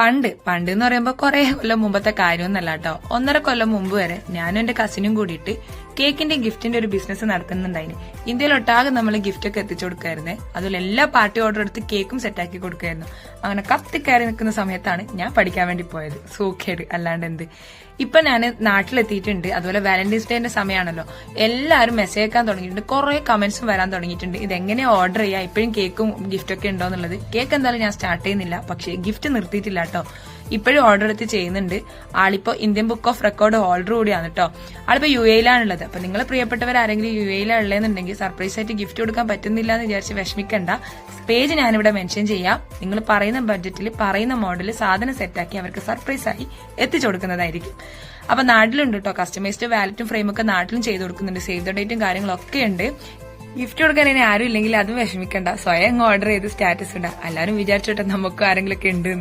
പണ്ട് എന്ന് പറയുമ്പോ കുറെ കൊല്ലം മുമ്പത്തെ കാര്യമൊന്നല്ല കേട്ടോ. 1.5 കൊല്ലം മുമ്പ് വരെ ഞാനും എന്റെ കസിനും കൂടിയിട്ട് കേക്കിന്റെ ഗിഫ്റ്റിന്റെ ഒരു ബിസിനസ് നടത്തുന്നുണ്ടായിന്. ഇന്ത്യയിലൊട്ടാകെ നമ്മൾ ഗിഫ്റ്റ് ഒക്കെ എത്തിച്ചു കൊടുക്കായിരുന്നേ. അതുപോലെ എല്ലാ പാർട്ടി ഓർഡർ എടുത്ത് കേക്കും സെറ്റാക്കി കൊടുക്കായിരുന്നു. അങ്ങനെ കത്തിക്കയറി നിൽക്കുന്ന സമയത്താണ് ഞാൻ പഠിക്കാൻ വേണ്ടി പോയത്. സൂക്കേട് അല്ലാണ്ട് എന്ത്. ഇപ്പൊ ഞാൻ നാട്ടിലെത്തിയിട്ടുണ്ട്. അതുപോലെ വാലന്റൈൻസ് ഡേന്റെ സമയമാണല്ലോ. എല്ലാവരും മെസ്സേജ് അയക്കാൻ തുടങ്ങിയിട്ടുണ്ട്. കുറെ കമന്റ്സും വരാൻ തുടങ്ങിയിട്ടുണ്ട്. ഇതെങ്ങനെ ഓർഡർ ചെയ്യാം, ഇപ്പോഴും കേക്കും ഗിഫ്റ്റ് ഒക്കെ ഉണ്ടോ എന്നുള്ളത്. കേക്ക് എന്തായാലും ഞാൻ സ്റ്റാർട്ട് ചെയ്യുന്നില്ല, പക്ഷേ ഗിഫ്റ്റ് നിർത്തിയിട്ടില്ല കേട്ടോ. ഇപ്പോഴും ഓർഡർ എടുത്ത് ചെയ്യുന്നുണ്ട്. ആളിപ്പോ Indian book of record holder കൂടിയാണ് കേട്ടോ. ആളിപ്പോ UAE-ലാണുള്ളത്. അപ്പൊ നിങ്ങളെ പ്രിയപ്പെട്ടവർ ആരെങ്കിലും UAE-ലാണുള്ളതെന്നുണ്ടെങ്കിൽ സർപ്രൈസ് ആയിട്ട് ഗിഫ്റ്റ് കൊടുക്കാൻ പറ്റുന്നില്ല എന്ന് വിചാരിച്ച് വിഷമിക്കണ്ട. പേജ് ഞാനിവിടെ മെൻഷൻ ചെയ്യാം. നിങ്ങൾ പറയുന്ന ബഡ്ജറ്റിൽ പറയുന്ന മോഡൽ സാധനം സെറ്റാക്കി അവർക്ക് സർപ്രൈസ് ആയി എത്തിച്ചു കൊടുക്കുന്നതായിരിക്കും. അപ്പൊ നാട്ടിലുണ്ട് കേട്ടോ. കസ്റ്റമൈസ്ഡ് വാലറ്റും ഫ്രെയിമൊക്കെ നാട്ടിലും ചെയ്ത് കൊടുക്കുന്നുണ്ട്. സേവ് ദ ഡേറ്റും കാര്യങ്ങളൊക്കെ ഉണ്ട്. ഗിഫ്റ്റ് കൊടുക്കാൻ ഇനി ആരും ഇല്ലെങ്കിൽ അതും വിഷമിക്കണ്ട. സ്വയം ഓർഡർ ചെയ്ത് സ്റ്റാറ്റസ് ഇടാം. എല്ലാവരും വിചാരിച്ചോട്ടെ നമുക്ക് ആരെങ്കിലും ഒക്കെ ഉണ്ട്.